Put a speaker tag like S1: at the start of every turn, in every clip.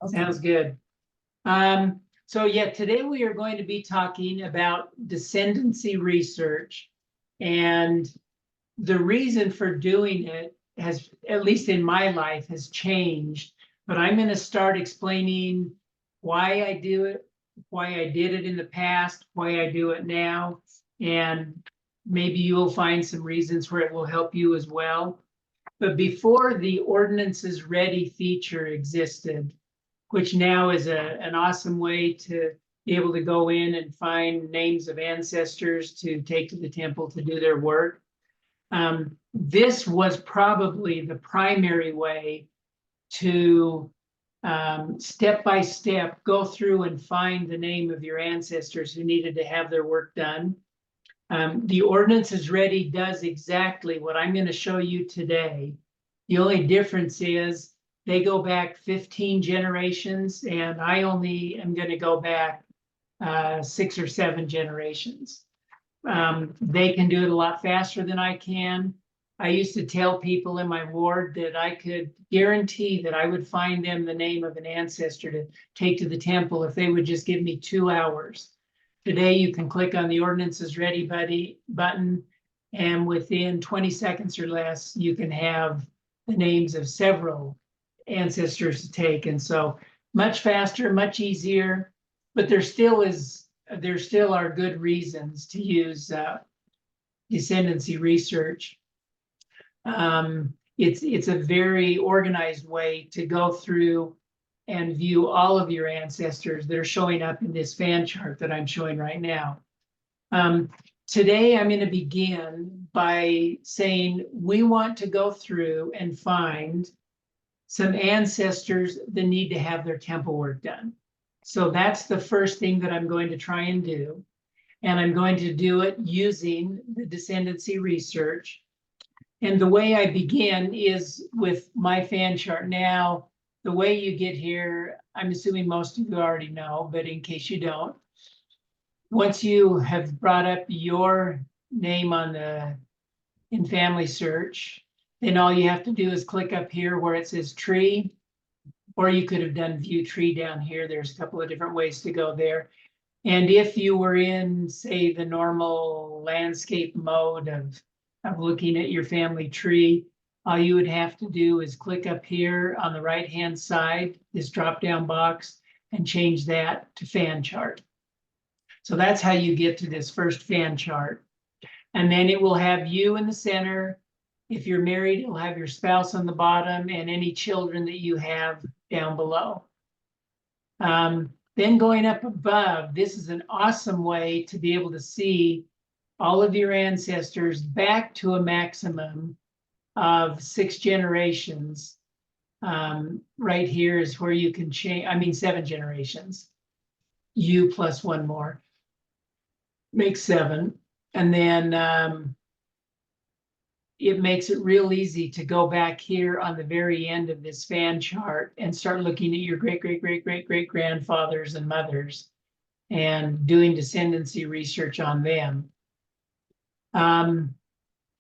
S1: Sounds good. So yeah, today we are going to be talking about descendancy research. And the reason for doing it has, at least in my life, has changed. But I'm going to start explaining why I do it, why I did it in the past, why I do it now. And maybe you'll find some reasons where it will help you as well. But before the Ordinances Ready feature existed, which now is an awesome way to be able to go in and find names of ancestors to take to the temple to do their work. This was probably the primary way to step by step go through and find the name of your ancestors who needed to have their work done. The Ordinances Ready does exactly what I'm going to show you today. The only difference is they go back 15 generations, and I only am going to go back 6 or 7 generations. They can do it a lot faster than I can. I used to tell people in my ward that I could guarantee that I would find them the name of an ancestor to take to the temple if they would just give me 2 hours. Today, you can click on the Ordinances Ready button, and within 20 seconds or less, you can have the names of several ancestors to take. And so much faster, much easier, but there still are good reasons to use descendancy research. It's a very organized way to go through and view all of your ancestors that are showing up in this fan chart that I'm showing right now. Today, I'm going to begin by saying we want to go through and find some ancestors that need to have their temple work done. So that's the first thing that I'm going to try and do. And I'm going to do it using the descendancy research. And the way I begin is with my fan chart. Now, the way you get here, I'm assuming most of you already know, but in case you don't, once you have brought up your name in family search, then all you have to do is click up here where it says tree, or you could have done view tree down here. There's a couple of different ways to go there. And if you were in, say, the normal landscape mode of looking at your family tree, all you would have to do is click up here on the right-hand side, this drop-down box, and change that to fan chart. So that's how you get to this first fan chart. And then it will have you in the center. If you're married, it'll have your spouse on the bottom and any children that you have down below. Then going up above, this is an awesome way to be able to see all of your ancestors back to a maximum of 6 generations. Right here is where you can change, 7 generations. You plus 1 more makes 7. And then it makes it real easy to go back here on the very end of this fan chart and start looking at your great-great-great-great-great-grandfathers and mothers and doing descendancy research on them.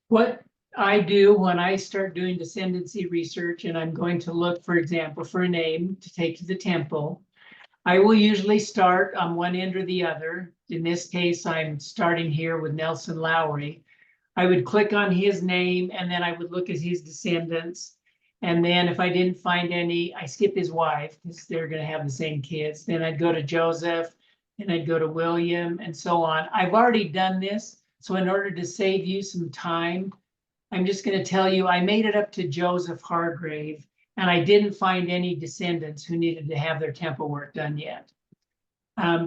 S1: What I do when I start doing descendancy research, and I'm going to look, for example, for a name to take to the temple, I will usually start on one end or the other. In this case, I'm starting here with Nelson Lowry. I would click on his name, and then I would look at his descendants. And then if I didn't find any, I skip his wife because they're going to have the same kids. Then I'd go to Joseph, and I'd go to William, and so on. I've already done this. So in order to save you some time, I'm just going to tell you, I made it up to Joseph Hargrave, and I didn't find any descendants who needed to have their temple work done yet.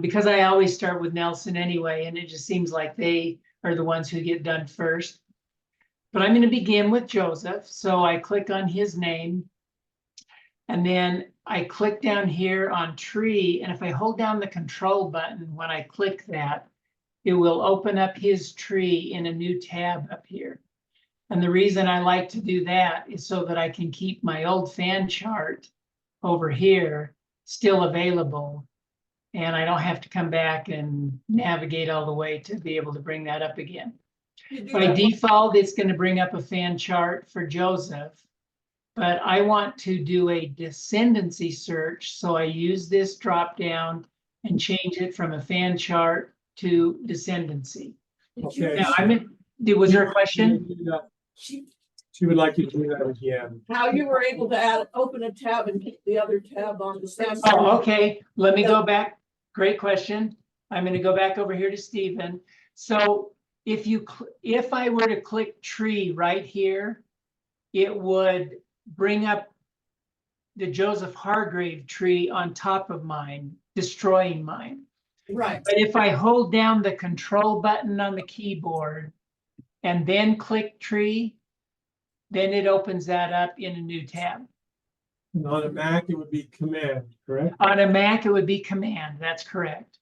S1: Because I always start with Nelson anyway, and it just seems like they are the ones who get done first. But I'm going to begin with Joseph. So I click on his name, and then I click down here on tree. And if I hold down the control button, when I click that, it will open up his tree in a new tab up here. And the reason I like to do that is so that I can keep my old fan chart over here still available. And I don't have to come back and navigate all the way to be able to bring that up again. By default, it's going to bring up a fan chart for Joseph. but I want to do a descendancy search. So I use this drop down and change it from a fan chart to descendancy.
S2: Okay.
S1: Now, was there a question?
S2: She would like you to do that again.
S3: How you were able to open a tab and keep the other tab on the same.
S1: Oh, okay. Let me go back. Great question. I'm going to go back over here to Stephen. So if I were to click tree right here, it would bring up the Joseph Hargrave tree on top of mine, destroying mine.
S3: Right.
S1: But if I hold down the control button on the keyboard and then click tree, then it opens that up in a new tab.
S2: And on a Mac, it would be command, correct?
S1: On a Mac, it would be command. That's correct.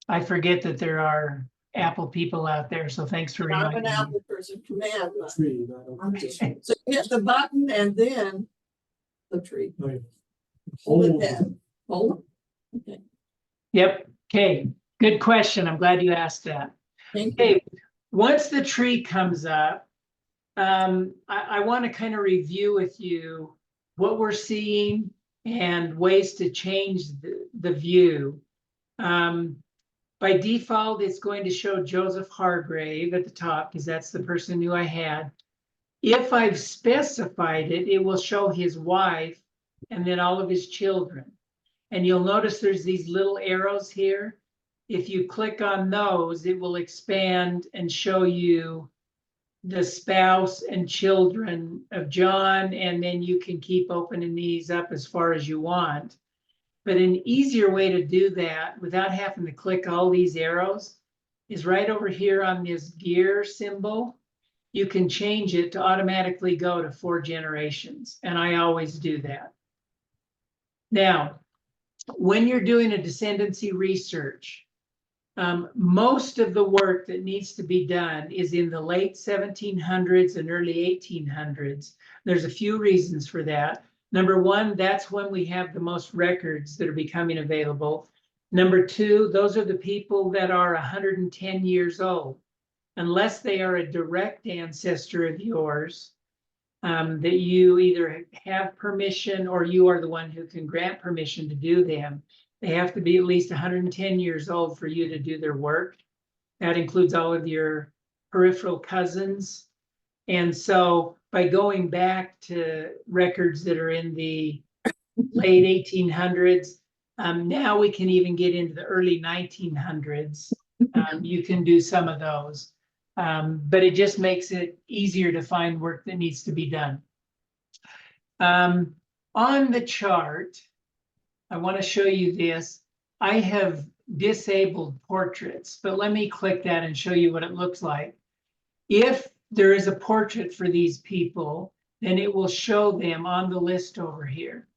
S1: I forget that there are Apple people out there, so thanks for
S3: I'm
S1: reminding
S3: an
S1: me.
S3: Apple person, command.
S2: Tree, not a-
S3: So you hit the button and then the tree.
S2: Right.
S3: Hold it down. Hold it. Okay.
S1: Yep. Okay. Good question. I'm glad you asked that.
S3: Thank you.
S1: Okay. Once the tree comes up, I want to kind of review with you what we're seeing and ways to change the view. By default, it's going to show Joseph Hargrave at the top because that's the person who I had. If I've specified it, it will show his wife and then all of his children. And you'll notice there's these little arrows here. If you click on those, it will expand and show you the spouse and children of John, and then you can keep opening these up as far as you want. But an easier way to do that without having to click all these arrows is right over here on this gear symbol. You can change it to automatically go to 4 generations, and I always do that. Now, when you're doing a descendancy research, most of the work that needs to be done is in the late 1700s and early 1800s. There's a few reasons for that. Number one, that's when we have the most records that are becoming available. Number two, those are the people that are 110 years old. Unless they are a direct ancestor of yours, that you either have permission or you are the one who can grant permission to do them. They have to be at least 110 years old for you to do their work. That includes all of your peripheral cousins. And so by going back to records that are in the late 1800s, now we can even get into the early 1900s. You can do some of those. But it just makes it easier to find work that needs to be done. On the chart, I want to show you this. I have disabled portraits, but let me click that and show you what it looks like. If there is a portrait for these people, then it will show them on the list over here.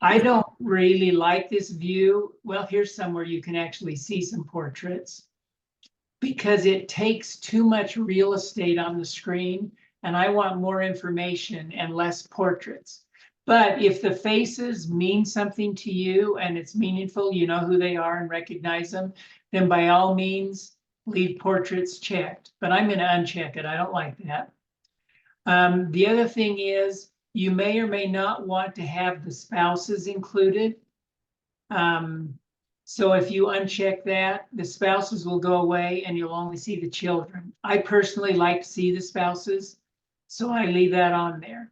S1: I don't really like this view. Well, here's somewhere you can actually see some portraits because it takes too much real estate on the screen, and I want more information and less portraits. But if the faces mean something to you and it's meaningful, you know who they are and recognize them, then by all means, leave portraits checked. But I'm going to uncheck it. I don't like that. The other thing is you may or may not want to have the spouses included. So if you uncheck that, the spouses will go away and you'll only see the children. I personally like to see the spouses, so I leave that on there.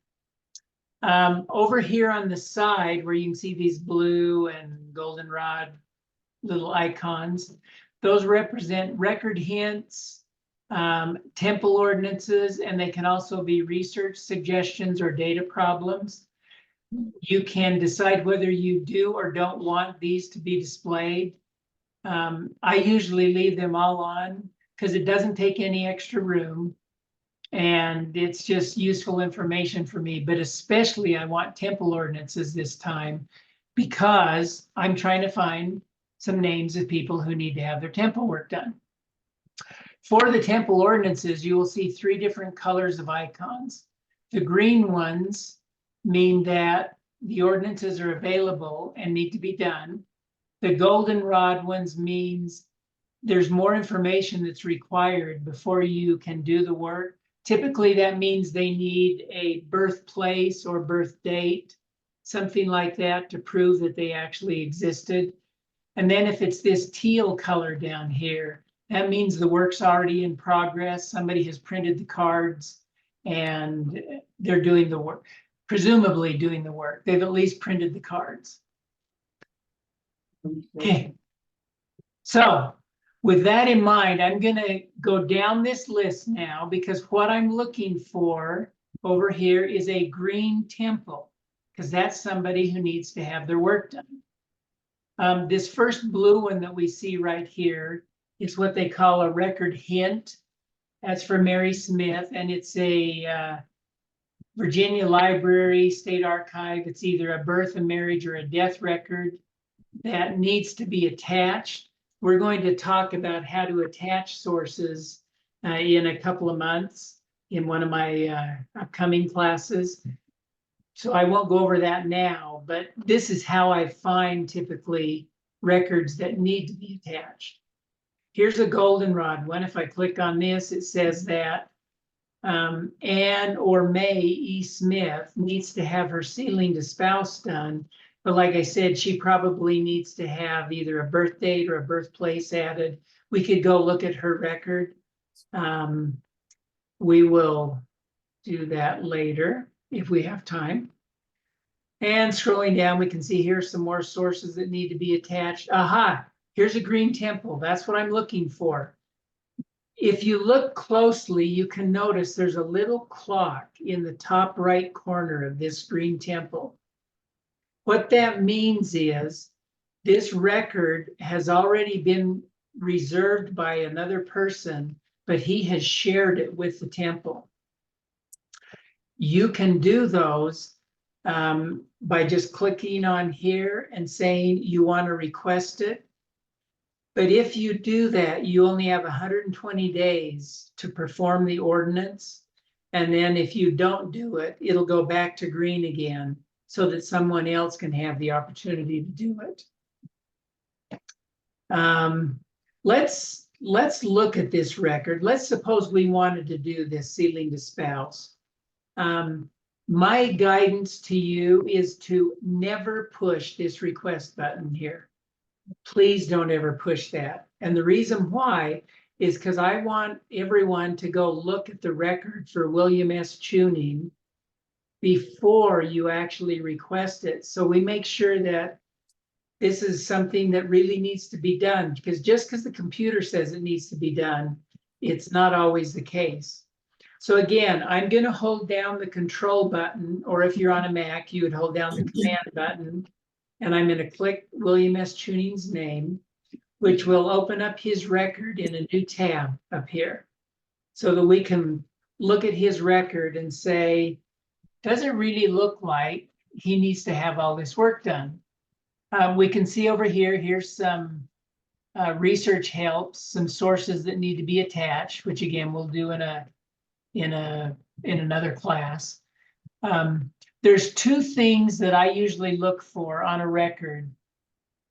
S1: Over here on the side where you can see these blue and goldenrod little icons, those represent record hints, temple ordinances, and they can also be research suggestions or data problems. You can decide whether you do or don't want these to be displayed. I usually leave them all on because it doesn't take any extra room. And it's just useful information for me, but especially I want temple ordinances this time because I'm trying to find some names of people who need to have their temple work done. For the temple ordinances, you will see 3 different colors of icons. The green ones mean that the ordinances are available and need to be done. The goldenrod ones means there's more information that's required before you can do the work. Typically, that means they need a birthplace or birth date, something like that, to prove that they actually existed. And then if it's this teal color down here, that means the work's already in progress. Somebody has printed the cards and they're doing the work, presumably doing the work. They've at least printed the cards. Okay. So with that in mind, I'm going to go down this list now, because what I'm looking for over here is a green temple, because that's somebody who needs to have their work done. This first blue one that we see right here is what they call a record hint. That's for Mary Smith, and it's a Virginia Library State Archive. It's either a birth, a marriage, or a death record that needs to be attached. We're going to talk about how to attach sources in a couple of months in one of my upcoming classes. So I won't go over that now, but this is how I find typically records that need to be attached. Here's a goldenrod one. If I click on this, it says that Anne or May E. Smith needs to have her sealing to spouse done. But like I said, she probably needs to have either a birth date or a birthplace added. We could go look at her record. We will do that later if we have time. And scrolling down, we can see here's some more sources that need to be attached. Aha, here's a green temple. That's what I'm looking for. If you look closely, you can notice there's a little clock in the top right corner of this green temple. What that means is this record has already been reserved by another person, but he has shared it with the temple. You can do those by just clicking on here and saying you want to request it. But if you do that, you only have 120 days to perform the ordinance. And then if you don't do it, it'll go back to green again so that someone else can have the opportunity to do it. Let's look at this record. Let's suppose we wanted to do this sealing to spouse. My guidance to you is to never push this request button here. Please don't ever push that. And the reason why is because I want everyone to go look at the record for William S. Tuning before you actually request it. So we make sure that this is something that really needs to be done, because just because the computer says it needs to be done, it's not always the case. So again, I'm going to hold down the control button, or if you're on a Mac, you would hold down the command button. And I'm going to click William S. Tuning's name, which will open up his record in a new tab up here, so that we can look at his record and say, does it really look like he needs to have all this work done? We can see over here, here's some research helps, some sources that need to be attached, which again, we'll do in another class. There's two things that I usually look for on a record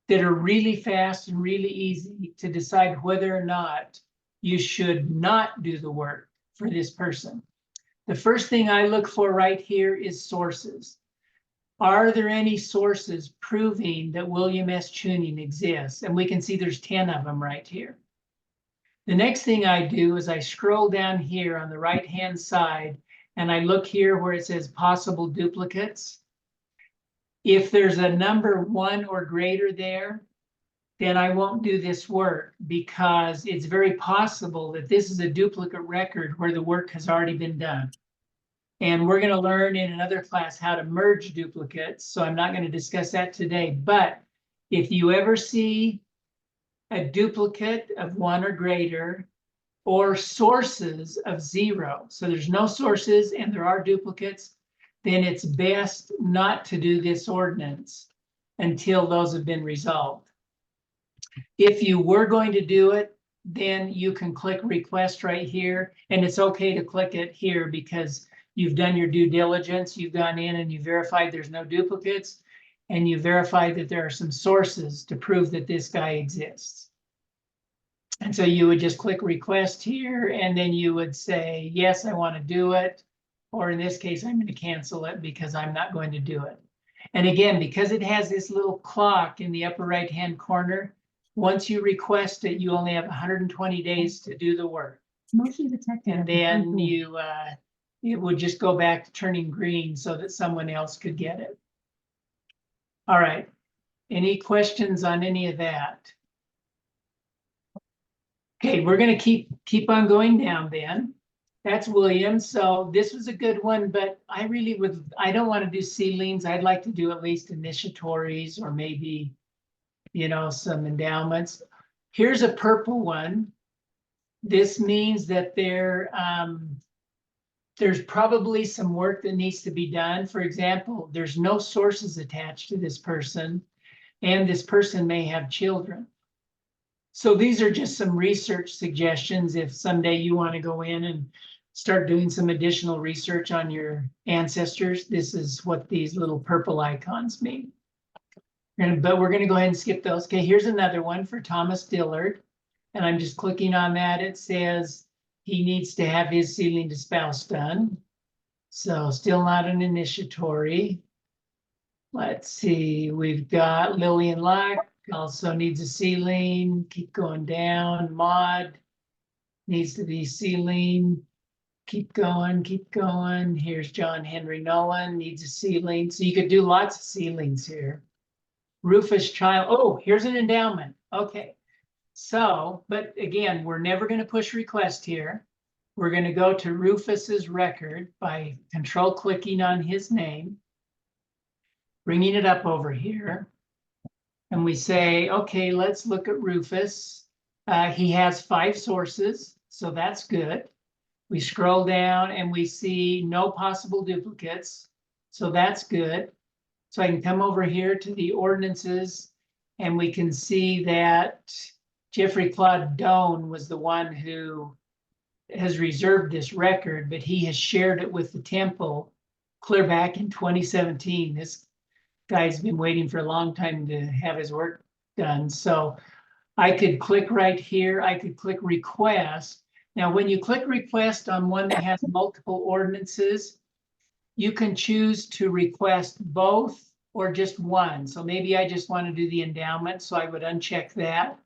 S1: that are really fast and really easy to decide whether or not you should not do the work for this person. The first thing I look for right here is sources. Are there any sources proving that William S. Tuning exists? And we can see there's 10 of them right here. The next thing I do is I scroll down here on the right-hand side, and I look here where it says possible duplicates. If there's a number 1 or greater there, then I won't do this work, because it's very possible that this is a duplicate record where the work has already been done. And we're going to learn in another class how to merge duplicates, so I'm not going to discuss that today. But if you ever see a duplicate of 1 or greater, or sources of 0, so there's no sources and there are duplicates, then it's best not to do this ordinance until those have been resolved. If you were going to do it, then you can click request right here, and it's okay to click it here because you've done your due diligence. You've gone in and you verified there's no duplicates, and you verified that there are some sources to prove that this guy exists. And so you would just click request here, and then you would say, yes, I want to do it. Or in this case, I'm going to cancel it because I'm not going to do it. And again, because it has this little clock in the upper right-hand corner, once you request it, you only have 120 days to do the work.
S4: Motion detected.
S1: And then you, it would just go back to turning green so that someone else could get it. All right. Any questions on any of that? Okay, we're gonna keep on going down then. That's William. So this was a good one, but I don't want to do seedlings. I'd like to do at least initiatories or maybe, some endowments. Here's a purple one. This means that there's probably some work that needs to be done. For example, there's no sources attached to this person, and this person may have children. So these are just some research suggestions. If someday you want to go in and start doing some additional research on your ancestors, this is what these little purple icons mean. But we're going to go ahead and skip those. Okay, here's another one for Thomas Dillard. And I'm just clicking on that. It says he needs to have his seedling to spouse done. So still not an initiatory. Let's see, we've got Lillian Luck, also needs a seedling. Keep going down. Maud needs to be seedling. Keep going, keep going. Here's John Henry Nolan, needs a seedling. So you could do lots of seedlings here. Rufus Child, oh, here's an endowment. Okay. So, but again, we're never going to push request here. We're going to go to Rufus's record by control clicking on his name, bringing it up over here. And we say, okay, let's look at Rufus. He has 5 sources, so that's good. We scroll down and we see no possible duplicates, so that's good. So I can come over here to the ordinances and we can see that Jeffrey Claude Doan was the one who has reserved this record, but he has shared it with the temple clear back in 2017. This guy's been waiting for a long time to have his work done. So I could click right here. I could click request. Now, when you click request on one that has multiple ordinances, you can choose to request both or just one. So maybe I just want to do the endowment, so I would uncheck that.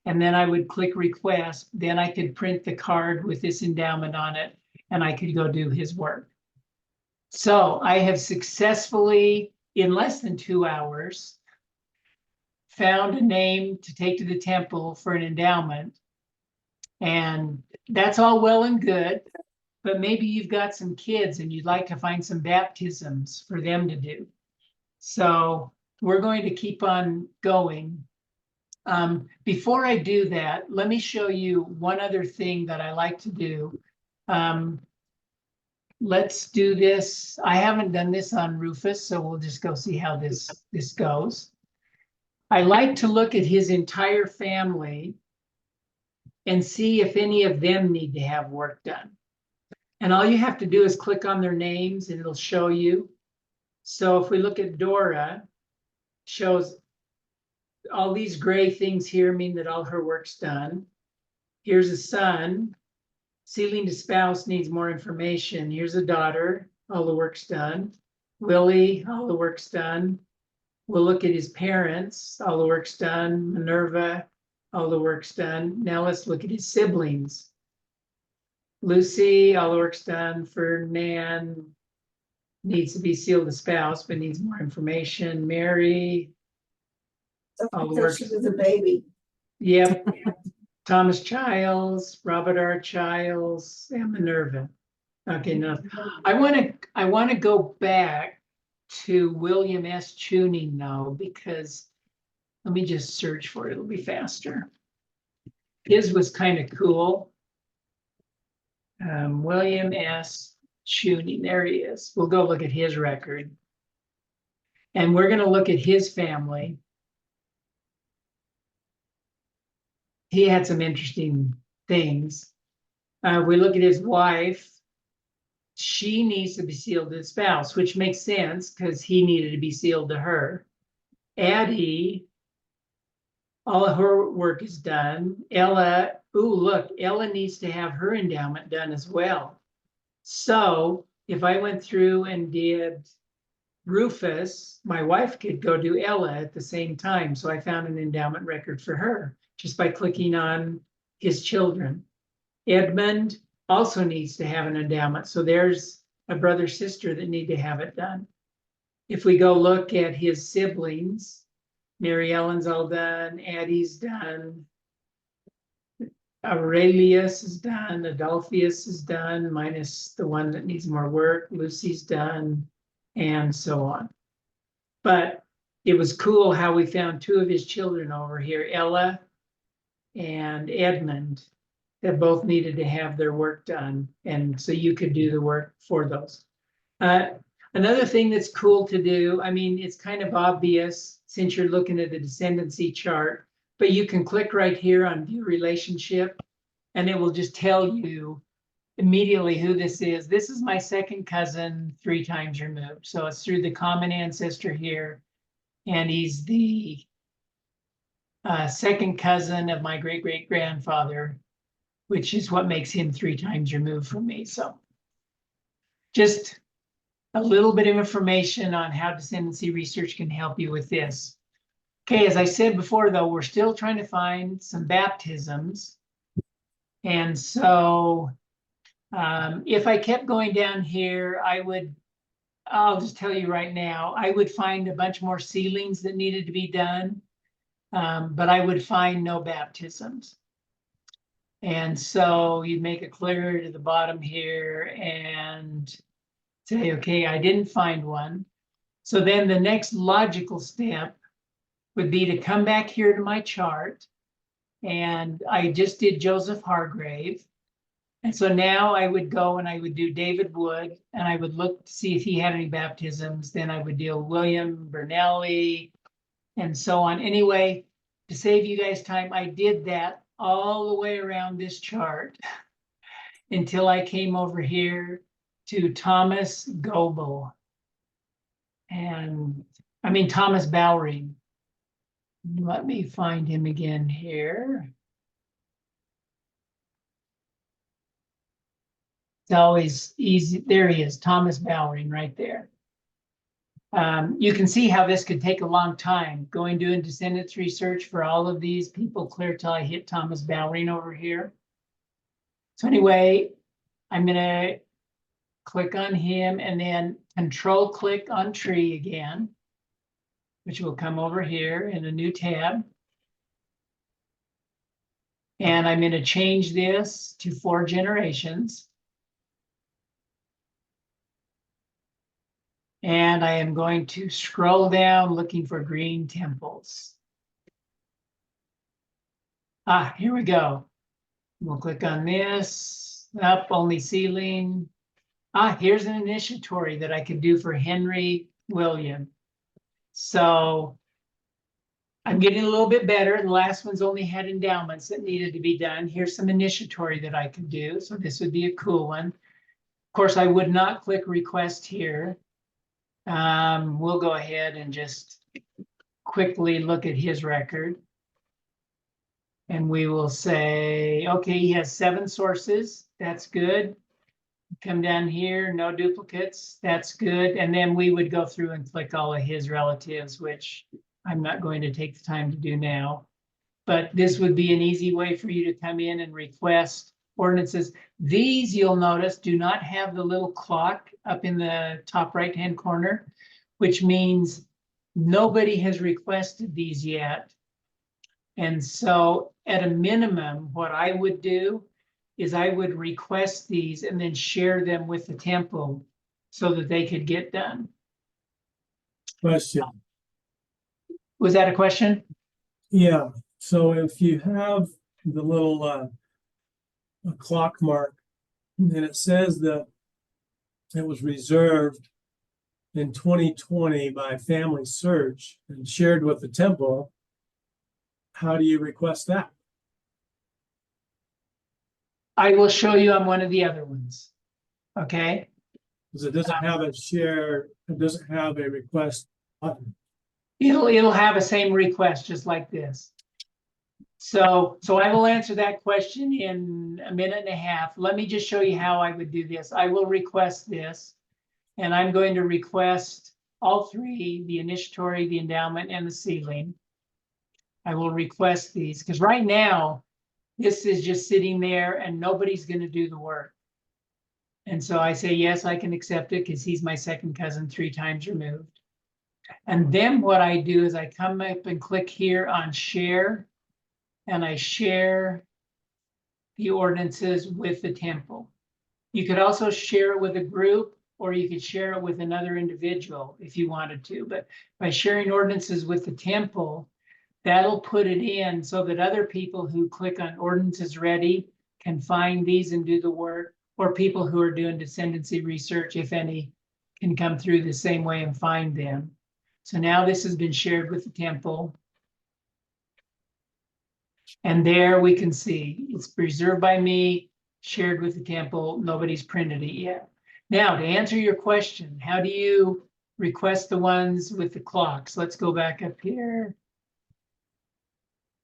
S1: And then I would click request. Then I could print the card with this endowment on it, and I could go do his work. So I have successfully, in less than 2 hours, found a name to take to the temple for an endowment. And that's all well and good, but maybe you've got some kids and you'd like to find some baptisms for them to do. So we're going to keep on going. Before I do that, let me show you one other thing that I like to do. Let's do this. I haven't done this on Rufus, so we'll just go see how this goes. I like to look at his entire family and see if any of them need to have work done. And all you have to do is click on their names and it'll show you. So if we look at Dora, shows all these gray things here mean that all her work's done. Here's a son. Sealing to spouse needs more information. Here's a daughter. All the work's done. Willie, all the work's done. We'll look at his parents. All the work's done. Minerva, all the work's done. Now let's look at his siblings. Lucy, all the work's done. Ferdinand needs to be sealed to spouse, but needs more information. Mary, all the work's
S3: She was a baby.
S1: Yep. Thomas Childs, Robert R. Childs, and Minerva. Okay, now I want to go back to William S. Tuning though, because let me just search for it. It'll be faster. His was kind of cool. William S. Tuning, there he is. We'll go look at his record. And we're going to look at his family. He had some interesting things. We look at his wife. She needs to be sealed to the spouse, which makes sense because he needed to be sealed to her. Addie, all of her work is done. Ella, ooh, look, Ella needs to have her endowment done as well. So if I went through and did Rufus, my wife could go do Ella at the same time. So I found an endowment record for her just by clicking on his children. Edmund also needs to have an endowment. So there's a brother, sister that need to have it done. If we go look at his siblings, Mary Ellen's all done, Addie's done, Aurelius is done, Adolphius is done, minus the one that needs more work, Lucy's done, and so on. But it was cool how we found two of his children over here, Ella and Edmund, that both needed to have their work done. And so you could do the work for those. Another thing that's cool to do, I mean, it's kind of obvious since you're looking at the descendancy chart, but you can click right here on view relationship and it will just tell you immediately who this is. This is my second cousin 3 times removed. So it's through the common ancestor here. And he's the second cousin of my great-great-grandfather, which is what makes him 3 times removed from me. So just a little bit of information on how descendancy research can help you with this. Okay, as I said before, though, we're still trying to find some baptisms. And so if I kept going down here, I'll just tell you right now, I would find a bunch more sealings that needed to be done, but I would find no baptisms. And so you'd make it clear to the bottom here and say, okay, I didn't find one. So then the next logical step would be to come back here to my chart. And I just did Joseph Hargrave. And so now I would go and I would do David Wood and I would look to see if he had any baptisms. Then I would deal William Bernelli and so on. Anyway, to save you guys time, I did that all the way around this chart until I came over here to Thomas Goebel. And I mean, Thomas Bowring. Let me find him again here. It's always easy. There he is, Thomas Bowring right there. You can see how this could take a long time. Going doing descendants research for all of these people clear till I hit Thomas Bowring over here. So anyway, I'm gonna click on him and then control click on tree again, which will come over here in a new tab. And I'm going to change this to 4 generations. And I am going to scroll down looking for green temples. Ah, here we go. We'll click on this, up only sealing. Ah, here's an initiatory that I could do for Henry William. So I'm getting a little bit better. The last one's only had endowments that needed to be done. Here's some initiatory that I could do. So this would be a cool one. Of course, I would not click request here. We'll go ahead and just quickly look at his record. And we will say, okay, he has 7 sources. That's good. Come down here, no duplicates. That's good. And then we would go through and click all of his relatives, which I'm not going to take the time to do now. But this would be an easy way for you to come in and request ordinances. These, you'll notice, do not have the little clock up in the top right-hand corner, which means nobody has requested these yet. And so at a minimum, what I would do is I would request these and then share them with the temple so that they could get done.
S2: Question.
S1: Was that a question?
S2: Yeah, so if you have the little a clock mark, and it says that it was reserved in 2020 by Family Search and shared with the temple, how do you request that?
S1: I will show you on one of the other ones. Okay.
S2: Because it doesn't have a share, it doesn't have a request button.
S1: It'll have a same request just like this. So I will answer that question in a minute and a half. Let me just show you how I would do this. I will request this. And I'm going to request all three, the initiatory, the endowment, and the ceiling. I will request these because right now, this is just sitting there and nobody's going to do the work. And so I say, yes, I can accept it because he's my second cousin 3 times removed. And then what I do is I come up and click here on share, and I share the ordinances with the temple. You could also share it with a group, or you could share it with another individual if you wanted to. But by sharing ordinances with the temple, that'll put it in so that other people who click on ordinances ready can find these and do the work, or people who are doing descendancy research, if any, can come through the same way and find them. So now this has been shared with the temple. And there we can see it's preserved by me, shared with the temple. Nobody's printed it yet. Now, to answer your question, how do you request the ones with the clocks? Let's go back up here.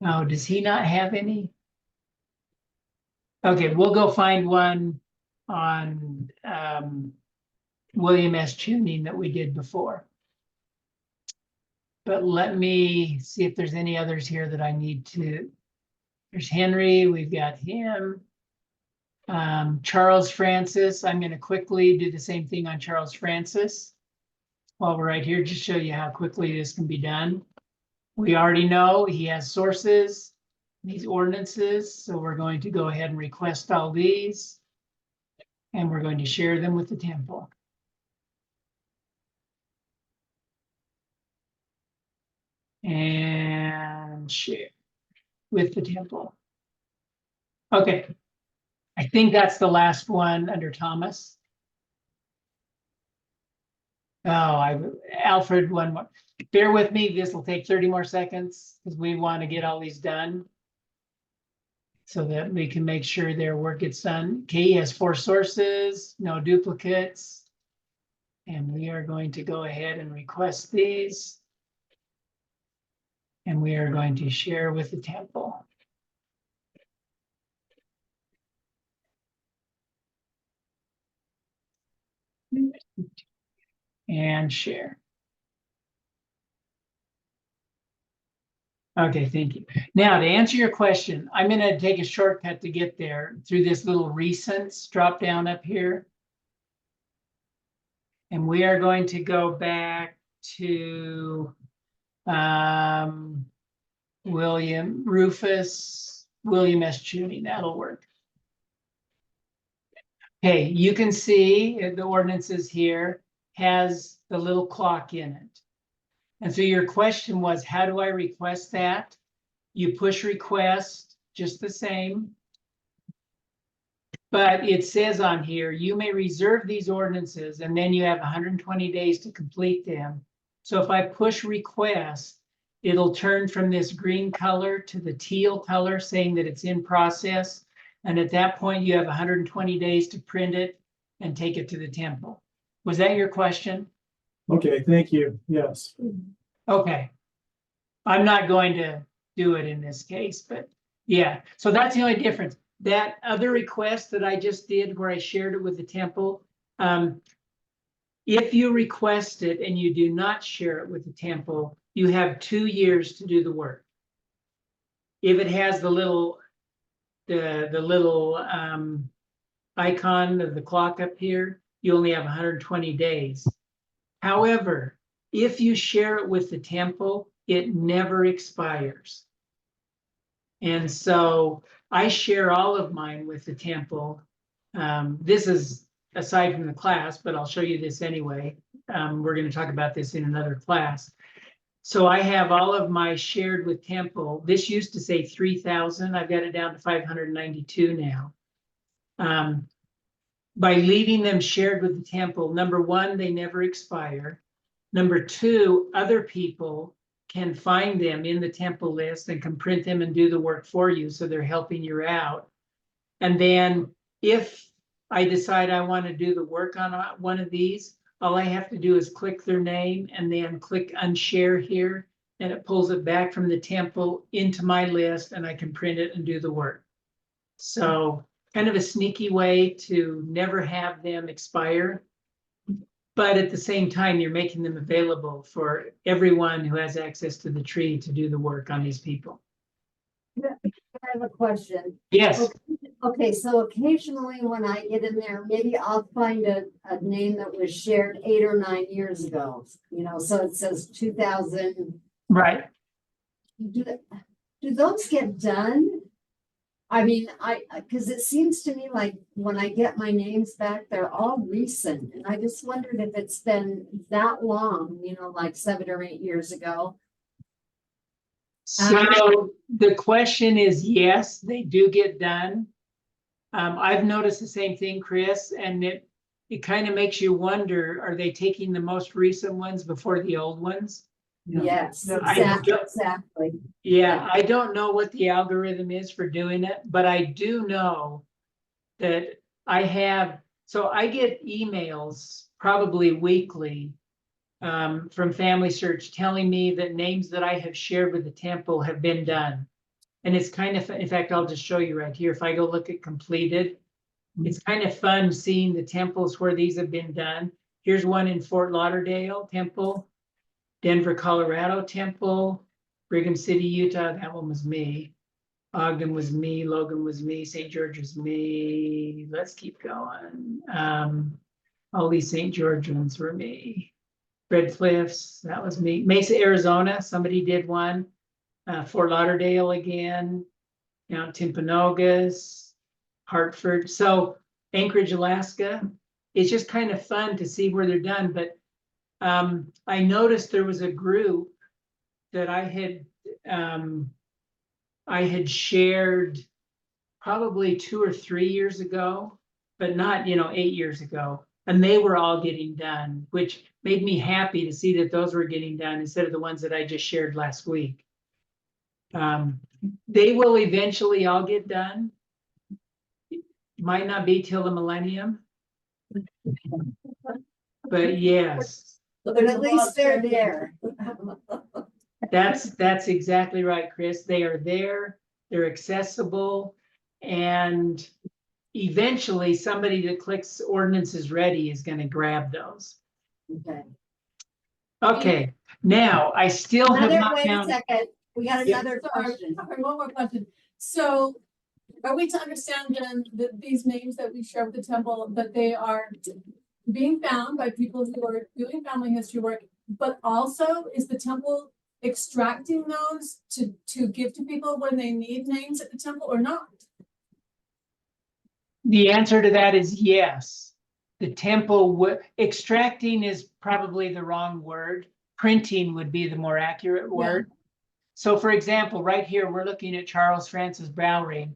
S1: Oh, does he not have any? Okay, we'll go find one on William S. Tuning that we did before. But let me see if there's any others here that I need to. There's Henry, we've got him. Charles Francis, I'm going to quickly do the same thing on Charles Francis while we're right here, just show you how quickly this can be done. We already know he has sources, these ordinances, so we're going to go ahead and request all these, and we're going to share them with the temple. And share with the temple. Okay, I think that's the last one under Thomas. Oh, Alfred, one more. Bear with me, this will take 30 more seconds because we want to get all these done so that we can make sure their work gets done. Okay, he has 4 sources, no duplicates. And we are going to go ahead and request these. And we are going to share with the temple. And share. Okay, thank you. Now, to answer your question, I'm going to take a shortcut to get there through this little recents drop down up here. And we are going to go back to William S. Tuning. That'll work. Okay, you can see the ordinances here has the little clock in it. And so your question was, how do I request that? You push request just the same. But it says on here, you may reserve these ordinances and then you have 120 days to complete them. So if I push request, it'll turn from this green color to the teal color saying that it's in process. And at that point, you have 120 days to print it and take it to the temple. Was that your question?
S2: Okay, thank you. Yes.
S1: Okay. I'm not going to do it in this case, but yeah. So that's the only difference. That other request that I just did where I shared it with the temple, if you request it and you do not share it with the temple, you have 2 years to do the work. If it has the little icon of the clock up here, you only have 120 days. However, if you share it with the temple, it never expires. And so I share all of mine with the temple. This is aside from the class, but I'll show you this anyway. We're going to talk about this in another class. So I have all of my shared with temple. This used to say 3,000. I've got it down to 592 now. By leaving them shared with the temple, number one, they never expire. Number two, other people can find them in the temple list and can print them and do the work for you. So they're helping you out. And then if I decide I want to do the work on one of these, all I have to do is click their name and then click unshare here. and it pulls it back from the temple into my list, and I can print it and do the work. So kind of a sneaky way to never have them expire. But at the same time, you're making them available for everyone who has access to the tree to do the work on these people.
S4: I have a question.
S1: Yes,
S4: Okay, so occasionally when I get in there, maybe I'll find a name that was shared 8 or 9 years ago. You know, so it says 2000.
S1: right.
S4: Do those get done? I mean, because it seems to me like when I get my names back, they're all recent. And I just wondered if it's been that long, you know, like 7 or 8 years ago.
S1: So the question is, yes, they do get done. I've noticed the same thing, Chris, and it kind of makes you wonder, are they taking the most recent ones before the old ones?
S4: Yes,
S1: No,
S4: exactly.
S1: Yeah, I don't know what the algorithm is for doing it, but I do know that so I get emails probably weekly from Family Search telling me that names that I have shared with the temple have been done. And it's kind of, in fact, I'll just show you right here. If I go look at completed, it's kind of fun seeing the temples where these have been done. Here's one in Fort Lauderdale Temple, Denver, Colorado Temple, Brigham City, Utah. That one was me. Ogden was me. Logan was me. St. George was me. Let's keep going. All these St. George ones were me. Red Cliffs, that was me. Mesa, Arizona, somebody did one. Fort Lauderdale again. Mount Timpanogos, Hartford. So Anchorage, Alaska. It's just kind of fun to see where they're done. But I noticed there was a group that I had shared probably 2 or 3 years ago, but not 8 years ago. And they were all getting done, which made me happy to see that those were getting done instead of the ones that I just shared last week. They will eventually all get done. Might not be till the millennium. But yes,
S4: But at least they're there.
S1: that's exactly right, Chris. They are there, they're accessible, and eventually somebody that clicks ordinance is ready is going to grab those.
S4: Okay.
S1: Okay, now I still have not
S4: Wait a
S1: found.
S4: second. We got
S1: Yeah.
S4: another question.
S5: Sorry, one more question. So are we to understand then that these names that we share with the temple, that they are being found by people who are doing family history work, but also is the temple extracting those to give to people when they need names at the temple or not?
S1: The answer to that is yes. The temple extracting is probably the wrong word. Printing would be the more accurate word. So for example, right here, we're looking at Charles Francis Bowring.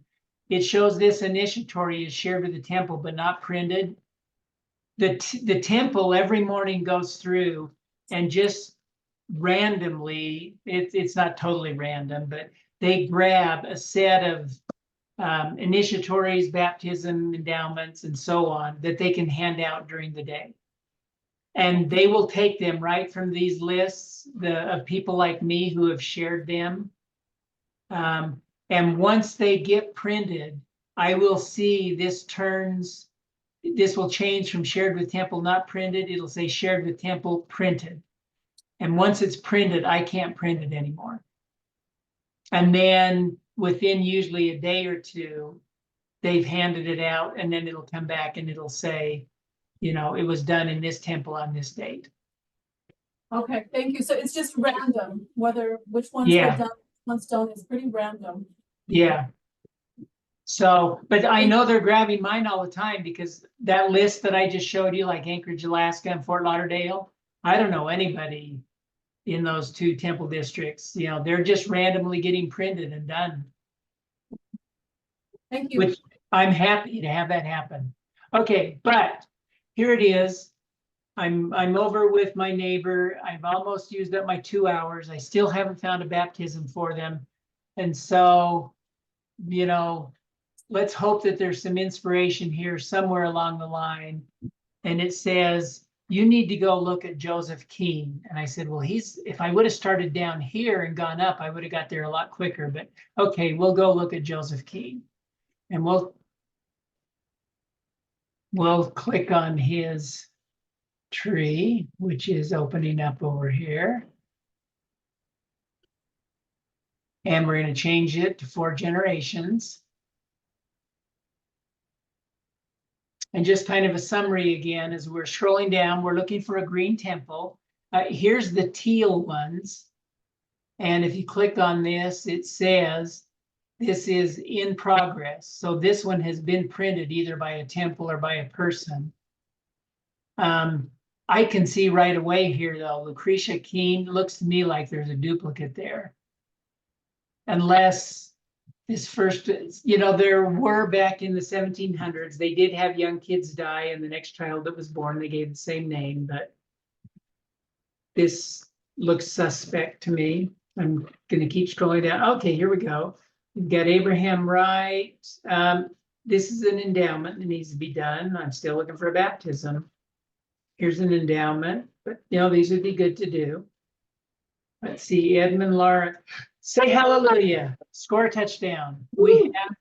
S1: It shows this initiatory is shared with the temple, but not printed. The temple every morning goes through and just randomly, it's not totally random, but they grab a set of initiatories, baptism, endowments, and so on that they can hand out during the day. And they will take them right from these lists of people like me who have shared them. And once they get printed, I will see this will change from shared with temple, not printed. It'll say shared with temple, printed. And once it's printed, I can't print it anymore. And then within usually a day or two, they've handed it out, and then it'll come back and it'll say, it was done in this temple on this date.
S5: Okay, thank you. So it's just random, which ones
S1: Yeah.
S5: get done, which ones don't, it's pretty random.
S1: Yeah. So, but I know they're grabbing mine all the time because that list that I just showed you, like Anchorage, Alaska and Fort Lauderdale, I don't know anybody in those 2 temple districts. They're just randomly getting printed and done.
S5: Thank you.
S1: Which I'm happy to have that happen. Okay, but here it is. I'm over with my neighbor. I've almost used up my 2 hours. I still haven't found a baptism for them. And so, let's hope that there's some inspiration here somewhere along the line. And it says, you need to go look at Joseph Keene. And I said, well, if I would have started down here and gone up, I would have got there a lot quicker, but okay, we'll go look at Joseph Keene. And we'll click on his tree, which is opening up over here. And we're going to change it to 4 generations. And just kind of a summary again, as we're scrolling down, we're looking for a green temple. Here's the teal ones. And if you click on this, it says this is in progress. So this one has been printed either by a temple or by a person. I can see right away here, though, Lucretia Keene looks to me like there's a duplicate there. Unless this first, there were back in the 1700s, they did have young kids die, and the next child that was born, they gave the same name, but this looks suspect to me. I'm gonna keep scrolling down. Okay, here we go. We've got Abraham Wright. This is an endowment that needs to be done. I'm still looking for a baptism. Here's an endowment, but these would be good to do. Let's see, Edmund Lawrence. Say hallelujah, score a touchdown. We have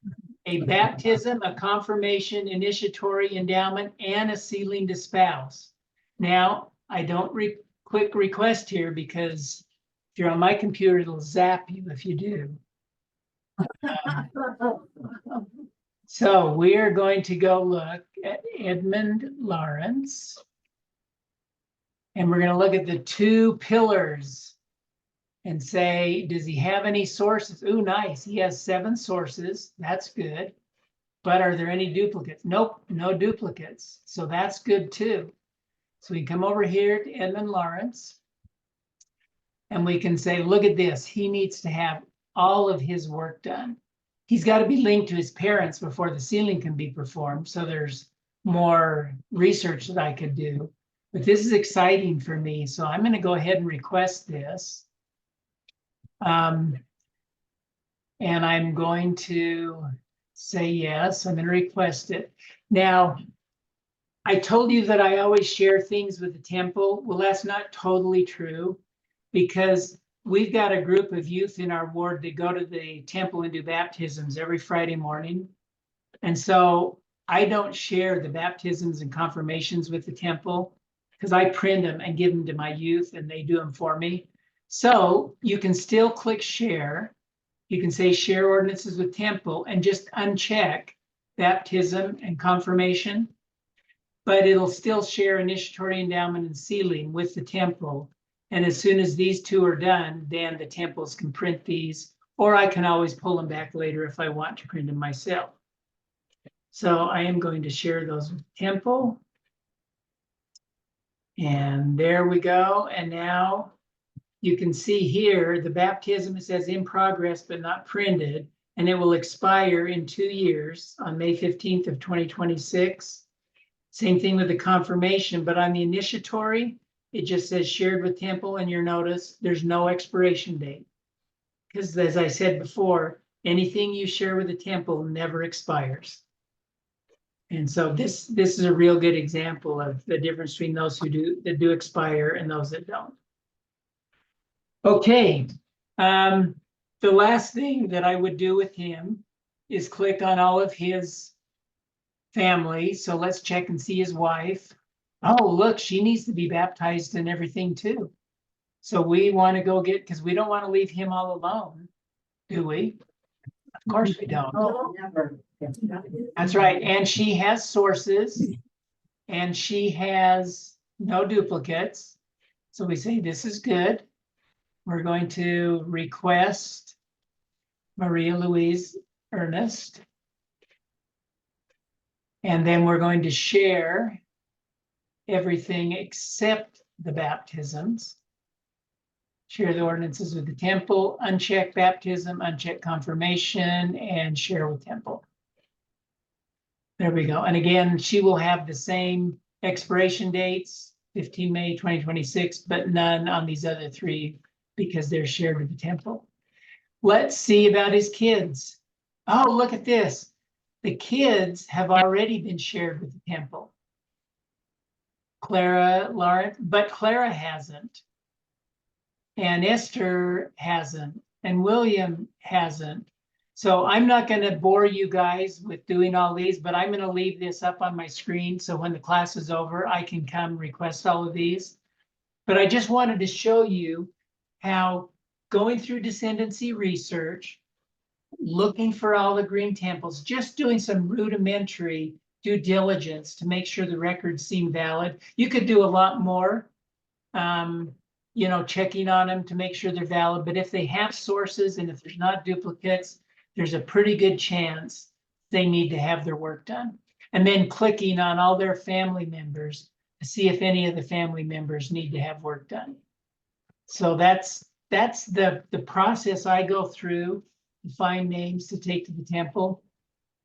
S1: a baptism, a confirmation, initiatory, endowment, and a sealing to spouse. Now, I don't click request here because if you're on my computer, it'll zap you if you do. So we are going to go look at Edmund Lawrence. And we're going to look at the 2 pillars and say, does he have any sources? Ooh, nice. He has 7 sources. That's good. But are there any duplicates? Nope, no duplicates. So that's good too. So we can come over here to Edmund Lawrence. And we can say, look at this. He needs to have all of his work done. He's got to be linked to his parents before the sealing can be performed. So there's more research that I could do. But this is exciting for me. So I'm going to go ahead and request this. And I'm going to say yes. I'm going to request it. Now, I told you that I always share things with the temple. Well, that's not totally true, because we've got a group of youth in our ward that go to the temple and do baptisms every Friday morning. And so I don't share the baptisms and confirmations with the temple because I print them and give them to my youth and they do them for me. So you can still click share. You can say share ordinances with temple and just uncheck baptism and confirmation, but it'll still share initiatory, endowment, and sealing with the temple. And as soon as these 2 are done, then the temples can print these, or I can always pull them back later if I want to print them myself. So I am going to share those with the temple. And there we go. And now you can see here, the baptism, it says in progress, but not printed, and it will expire in 2 years on May 15th of 2026. Same thing with the confirmation, but on the initiatory, it just says shared with temple, and you'll notice there's no expiration date. Because as I said before, anything you share with the temple never expires. And so this is a real good example of the difference between those that do expire and those that don't. Okay, the last thing that I would do with him is click on all of his family. So let's check and see his wife. Oh, look, she needs to be baptized and everything too. So we want to go because we don't want to leave him all alone, do we? Of course we don't.
S4: Oh, never.
S1: That's right. And she has sources and she has no duplicates. So we say, this is good. We're going to request Maria Louise Ernest. And then we're going to share everything except the baptisms. Share the ordinances with the temple, uncheck baptism, uncheck confirmation, and share with temple. There we go. And again, she will have the same expiration dates, 15 May 2026, but none on these other 3 because they're shared with the temple. Let's see about his kids. Oh, look at this. The kids have already been shared with the temple. Clara, Lawrence, but Clara hasn't. And Esther hasn't, and William hasn't. So I'm not going to bore you guys with doing all these, but I'm going to leave this up on my screen. So when the class is over, I can come request all of these. But I just wanted to show you how going through Descendancy research, looking for all the green temples, just doing some rudimentary due diligence to make sure the records seem valid. You could do a lot more, you know, checking on them to make sure they're valid. But if they have sources and if there's not duplicates, there's a pretty good chance they need to have their work done. And then clicking on all their family members to see if any of the family members need to have work done. So that's the process I go through to find names to take to the temple.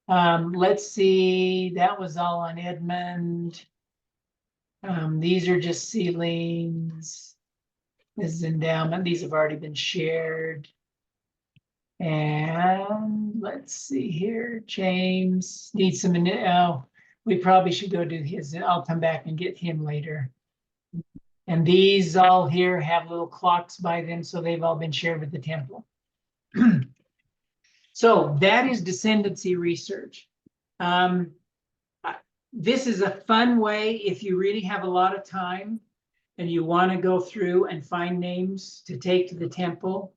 S1: Let's see, that was all on Edmund. These are just ceilings. This is endowment. These have already been shared. And let's see here, James needs some, oh, we probably should go do his. I'll come back and get him later. And these all here have little clocks by them, so they've all been shared with the temple. So that is Descendancy research. This is a fun way if you really have a lot of time and you want to go through and find names to take to the temple.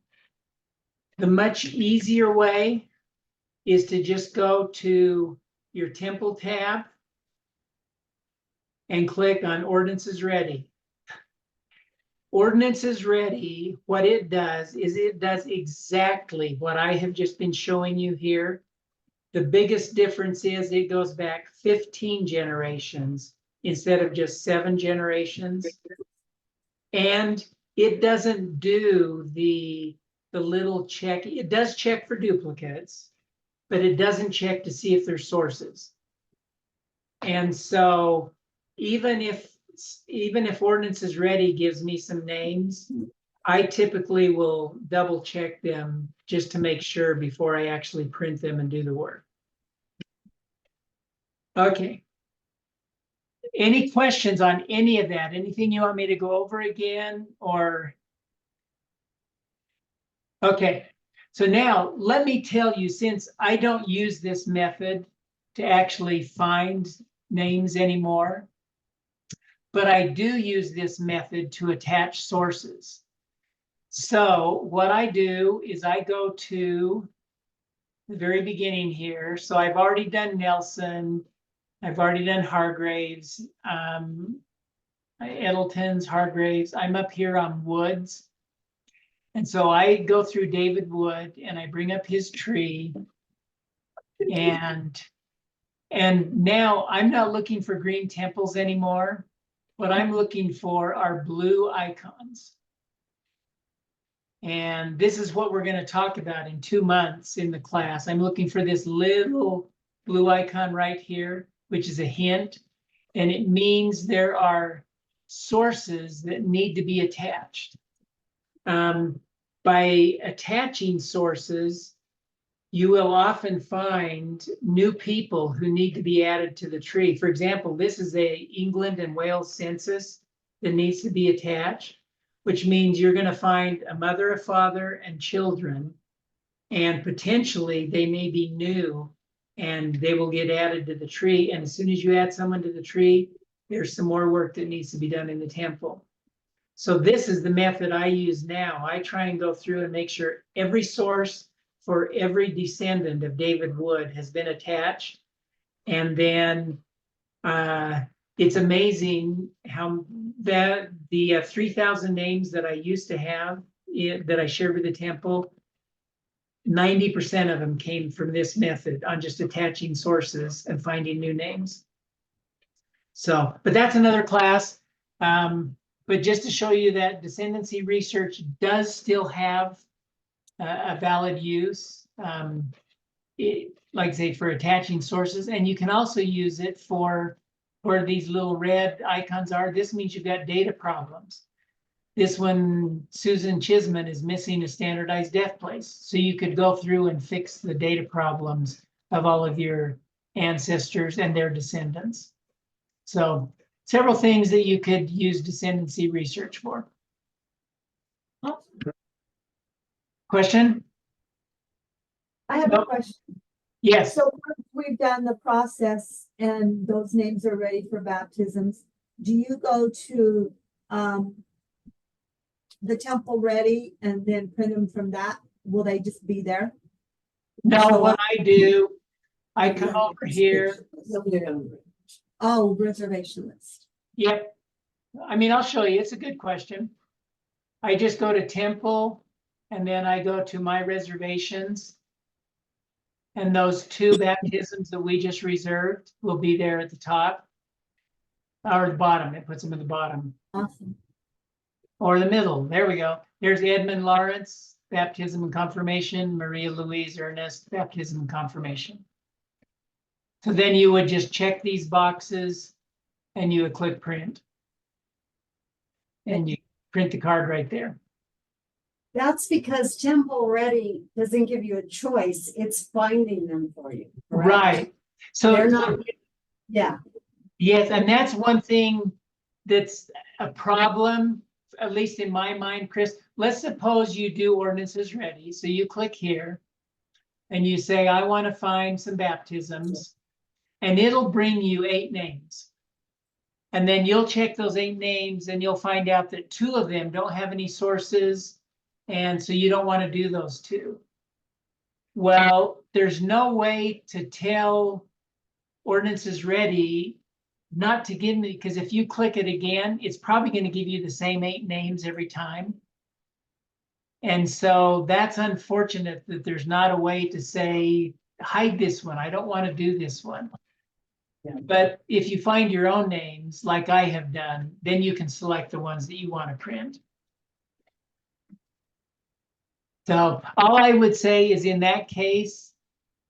S1: The much easier way is to just go to your temple tab and click on Ordinances Ready. Ordinances Ready, what it does is it does exactly what I have just been showing you here. The biggest difference is it goes back 15 generations instead of just 7 generations. And it doesn't do the little check. It does check for duplicates, but it doesn't check to see if there's sources. And so even if Ordinances Ready gives me some names, I typically will double check them just to make sure before I actually print them and do the work. Okay. Any questions on any of that? Anything you want me to go over again or? Okay, so now let me tell you, since I don't use this method to actually find names anymore, but I do use this method to attach sources. So what I do is I go to the very beginning here. So I've already done Nelson. I've already done Hargraves, Eddleton's, Hargraves. I'm up here on Woods. And so I go through David Wood and I bring up his tree. And now I'm not looking for green temples anymore. What I'm looking for are blue icons. And this is what we're going to talk about in 2 months in the class. I'm looking for this little blue icon right here, which is a hint. And it means there are sources that need to be attached. By attaching sources, you will often find new people who need to be added to the tree. For example, this is a England and Wales census that needs to be attached, which means you're going to find a mother, a father, and children, and potentially they may be new and they will get added to the tree. And as soon as you add someone to the tree, there's some more work that needs to be done in the temple. So this is the method I use now. I try and go through and make sure every source for every descendant of David Wood has been attached. And then it's amazing how that the 3,000 names that I used to have that I shared with the temple, 90% of them came from this method on just attaching sources and finding new names. So, but that's another class. But just to show you that Descendancy research does still have a valid use, like I say, for attaching sources. And you can also use it for where these little red icons are. This means you've got data problems. This one, Susan Chisman, is missing a standardized death place. So you could go through and fix the data problems of all of your ancestors and their descendants. So several things that you could use descendancy research for. Question?
S6: I have
S1: No.
S6: a question.
S1: Yes.
S6: So once we've done the process and those names are ready for baptisms, do you go to the temple ready and then print them from that? Will they just be there?
S1: No, what I do, I come over here.
S6: Oh, reservation list.
S1: Yep. I mean, I'll show you. It's a good question. I just go to temple and then I go to my reservations. And those 2 baptisms that we just reserved will be there at the top. Or the bottom, it puts them at the bottom.
S6: Awesome.
S1: Or the middle, there we go. There's Edmund Lawrence, baptism and confirmation, Maria Louise Ernest, baptism and confirmation. So then you would just check these boxes and you would click print. And you print the card right there.
S4: That's because Temple Ready doesn't give you a choice. It's finding them for you. correct?
S1: Right. So
S4: They're not, yeah,
S1: yes, and that's one thing that's a problem, at least in my mind, Chris. Let's suppose you do ordinances ready. So you click here and you say, I want to find some baptisms, and it'll bring you 8 names. And then you'll check those 8 names and you'll find out that 2 of them don't have any sources. And so you don't want to do those 2. Well, there's no way to tell ordinances ready not to give me, because if you click it again, it's probably going to give you the same 8 names every time. And so that's unfortunate that there's not a way to say, hide this one. I don't want to do this one.
S4: Yeah.
S1: But if you find your own names, like I have done, then you can select the ones that you want to print. So all I would say is in that case,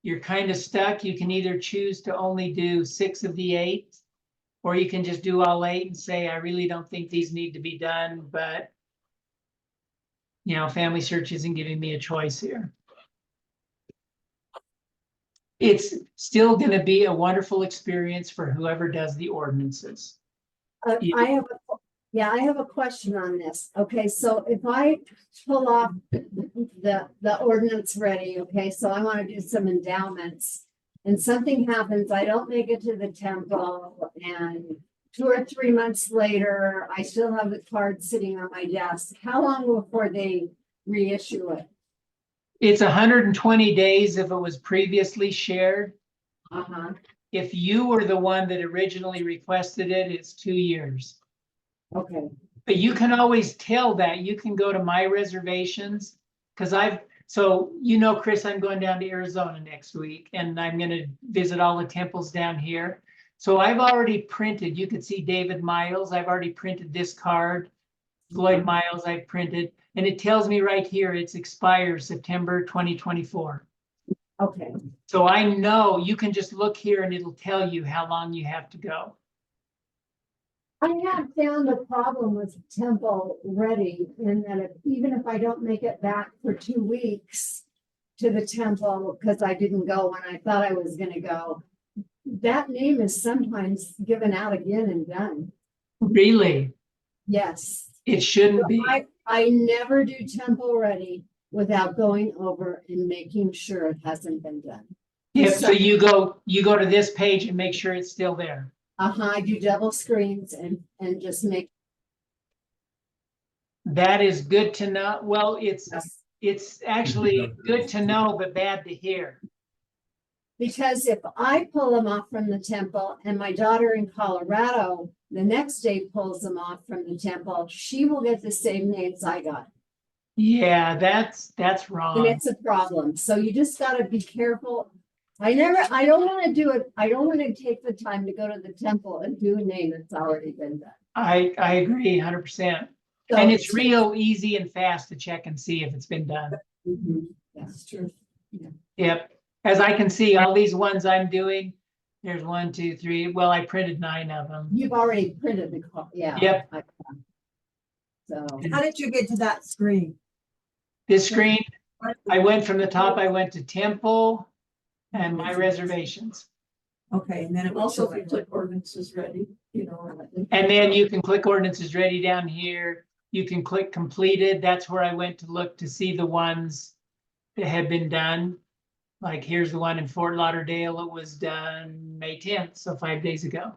S1: you're kind of stuck. You can either choose to only do 6 of the 8, or you can just do all 8 and say, I really don't think these need to be done, but you know, Family Search isn't giving me a choice here. It's still going to be a wonderful experience for whoever does the ordinances. Yeah.
S4: I have a question on this. Okay, so if I pull off the ordinance ready, okay, so I want to do some endowments and something happens, I don't make it to the temple, and 2 or 3 months later, I still have the card sitting on my desk. How long before they reissue it?
S1: It's 120 days if it was previously shared.
S4: Uh-huh,
S1: If you were the one that originally requested it, it's 2 years.
S4: okay.
S1: But you can always tell that. You can go to my reservations, because so you know, Chris, I'm going down to Arizona next week and I'm going to visit all the temples down here. So I've already printed, you can see David Miles, I've already printed this card. Lloyd Miles I've printed, and it tells me right here it expires September 2024.
S4: Okay,
S1: So I know you can just look here and it'll tell you how long you have to go.
S4: I have found a problem with Temple Ready in that even if I don't make it back for 2 weeks to the temple, because I didn't go when I thought I was gonna go, that name is sometimes given out again and done.
S1: Really,
S4: Yes.
S1: it shouldn't be.
S4: I never do Temple Ready without going over and making sure it hasn't been done.
S1: Yeah, so you go to this page and make sure it's still there.
S4: I do double screens and just make.
S1: That is good to know. Well, it's actually good to know, but bad to hear.
S4: Because if I pull them off from the temple and my daughter in Colorado the next day pulls them off from the temple, she will get the same names I got.
S1: Yeah, that's
S4: And
S1: wrong.
S4: it's a problem. So you just gotta be careful. I don't wanna do it. I don't wanna take the time to go to the temple and do a name that's already been done.
S1: I agree 100%.
S4: So
S1: And it's real easy and fast to check and see if it's been done.
S4: Mhm, that's true.
S1: Yep. As I can see, all these ones I'm doing, there's 1, 2, 3. Well, I printed 9 of them.
S4: You've already printed the call, yeah.
S1: Yep.
S4: So,
S6: How did you get to that screen?
S1: This screen, I went from the top, I went to temple and my reservations.
S6: Okay, and then it will
S3: Also,
S6: show
S3: if you
S6: it.
S3: click ordinances ready, you know.
S1: And then you can click ordinances ready down here. You can click completed. That's where I went to look to see the ones that had been done. Like here's the one in Fort Lauderdale. It was done May 10th, so 5 days ago.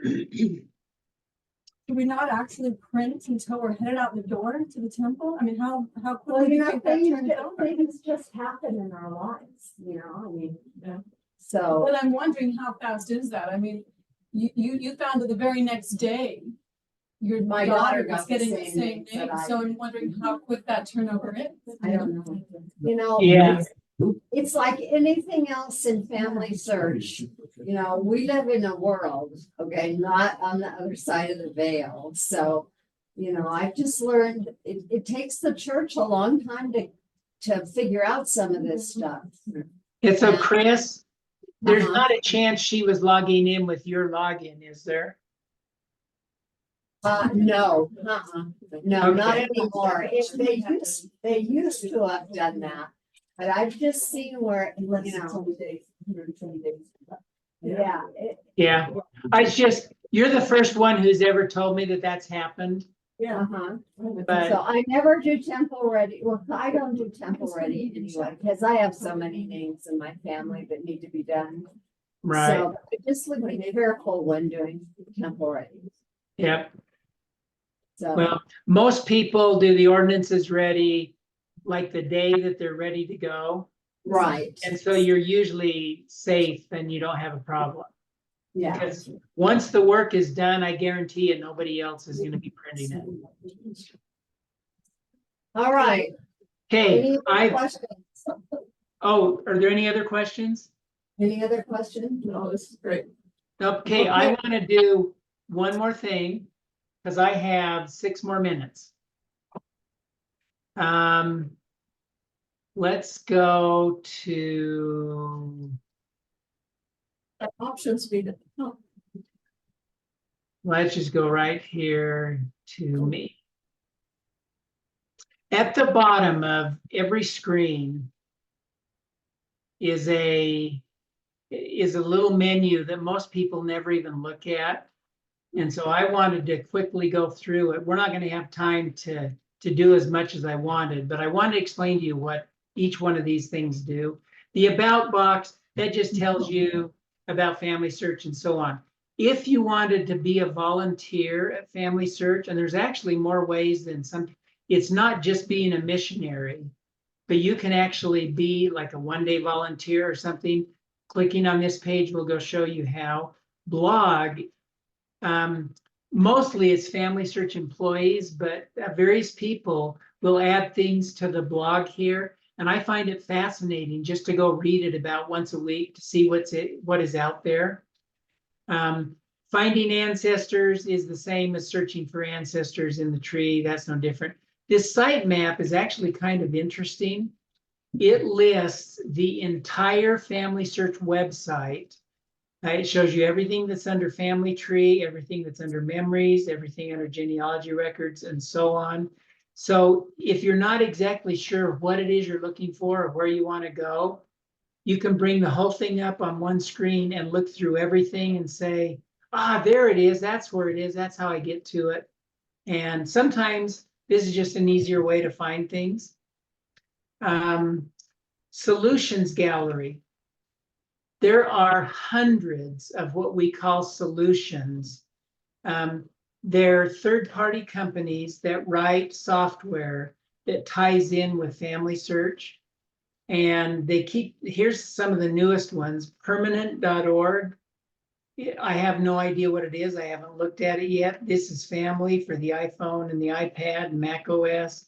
S5: Do we not actually print until we're headed out the door to the temple? I mean, how
S4: Well,
S5: quickly do
S4: you
S5: you
S4: know,
S5: think that turns over?
S4: things just happen in our lives, you know, I mean,
S3: Yeah.
S4: so.
S5: But I'm wondering how fast is that? I mean, you found that the very next day, your
S4: My
S5: daughter
S4: daughter
S5: was
S4: got the
S5: getting the
S4: same
S5: same
S4: names that
S5: name,
S4: I
S5: so I'm wondering how quick that turnover is.
S4: I don't know. You know,
S1: Yeah.
S4: it's like anything else in family search. You know, we live in a world, okay, not on the other side of the veil. So, you know, I've just learned it takes the church a long time to figure out some of this stuff.
S1: And so
S4: Yeah.
S1: Chris, there's
S4: Uh-huh.
S1: not a chance she was logging in with your login, is there?
S4: No, no, not
S1: Okay.
S4: anymore. They used to have done that. But I've just seen where, you know,
S3: 120 days, 120 days.
S4: yeah,
S1: Yeah, you're the first one who's ever told me that that's happened.
S3: Yeah.
S4: uh-huh.
S1: But-
S4: So I never do temple ready. Well, I don't do temple ready anyway, because I have so many names in my family that need to be done.
S1: Right,
S4: So I just would be careful when doing temple ready.
S1: yep.
S4: So,
S1: Well, most people do the ordinances ready like the day that they're ready to go.
S4: right,
S1: And so you're usually safe and you don't have a problem.
S4: yeah.
S1: Because once the work is done, I guarantee you, nobody else is gonna be printing it.
S4: All right.
S1: Okay,
S4: Any other questions?
S1: are there any other questions?
S4: Any other questions?
S3: No, this is great.
S1: Okay, I wanna do one more thing, because I have 6 more minutes. Let's go to,
S3: Options be to, oh,
S1: let's just go right here to me. At the bottom of every screen is a little menu that most people never even look at. And so I wanted to quickly go through it. We're not going to have time to do as much as I wanted, but I wanted to explain to you what each one of these things do. The about box, that just tells you about Family Search and so on. If you wanted to be a volunteer at Family Search, and there's actually more ways than some, it's not just being a missionary, but you can actually be like a one-day volunteer or something. Clicking on this page will go show you how. Blog, mostly it's Family Search employees, but various people will add things to the blog here. And I find it fascinating just to go read it about once a week to see what is out there. Finding ancestors is the same as searching for ancestors in the tree. That's no different. This sitemap is actually kind of interesting. It lists the entire Family Search website. It shows you everything that's under family tree, everything that's under memories, everything under genealogy records, and so on. So if you're not exactly sure what it is you're looking for or where you want to go, you can bring the whole thing up on one screen and look through everything and say, there it is. That's where it is. That's how I get to it. And sometimes this is just an easier way to find things. Solutions gallery. There are hundreds of what we call solutions. They're third-party companies that write software that ties in with Family Search. And here's some of the newest ones, permanent.org. I have no idea what it is. I haven't looked at it yet. This is Family for the iPhone and the iPad and Mac OS.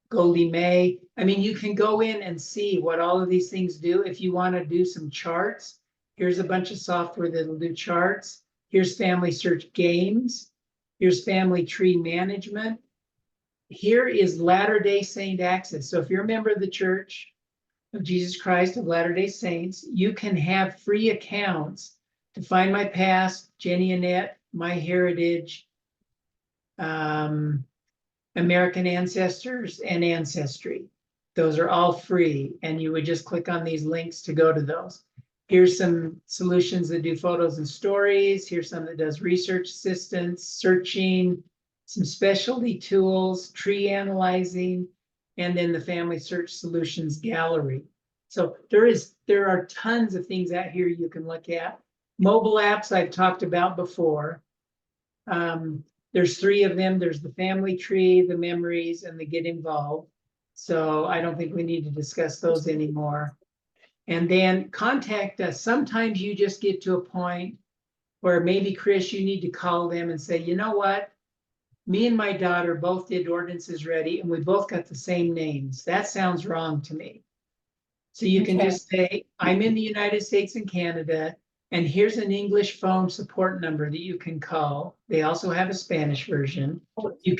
S1: Goldie May. I mean, you can go in and see what all of these things do. If you want to do some charts, here's a bunch of software that'll do charts. Here's Family Search Games. Here's Family Tree Management. Here is Latter-day Saint Access. So if you're a member of the Church of Jesus Christ of Latter-day Saints, you can have free accounts to find my past, Jenny Annette, My Heritage, American Ancestors, and Ancestry. Those are all free, and you would just click on these links to go to those. Here's some solutions that do photos and stories. Here's some that does research assistance, searching, some specialty tools, tree analyzing, and then the family search solutions gallery. So there are tons of things out here you can look at. Mobile apps I've talked about before. There's 3 of them. There's the family tree, the memories, and the get involved. So I don't think we need to discuss those anymore. And then contact us. Sometimes you just get to a point where maybe, Chris, you need to call them and say, you know what? Me and my daughter both did ordinances ready and we both got the same names. That sounds wrong to me. So you can
S4: Okay.
S1: just say, I'm in the United States and Canada, and here's an English phone support number that you can call. They also have a Spanish version. You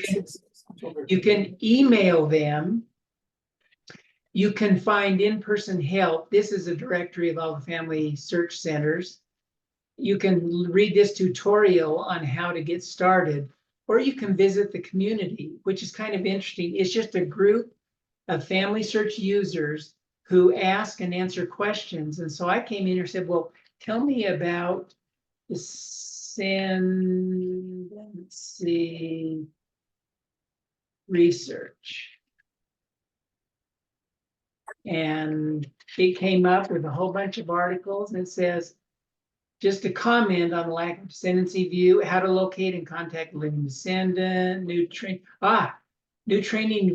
S1: can email them. You can find in-person help. This is a directory of all the family search centers. You can read this tutorial on how to get started, or you can visit the community, which is kind of interesting. It's just a group of family search users who ask and answer questions. And so I came in and said, well, tell me about Descendancy research. And it came up with a whole bunch of articles, and it says, just a comment on the lack of descendancy view, how to locate and contact a living descendant, new training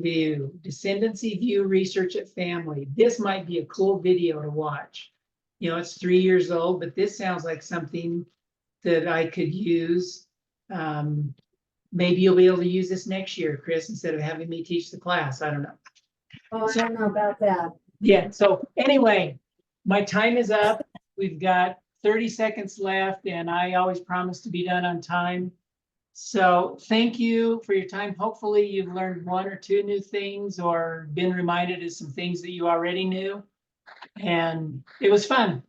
S1: view, descendancy view research at family. This might be a cool video to watch. You know, it's 3 years old, but this sounds like something that I could use. Maybe you'll be able to use this next year, Chris, instead of having me teach the class. I don't know.
S4: Oh, I don't know about that.
S1: Yeah, so anyway, my time is up. We've got 30 seconds left, and I always promise to be done on time. So thank you for your time. Hopefully you've learned 1 or 2 new things or been reminded of some things that you already knew. And it was fun.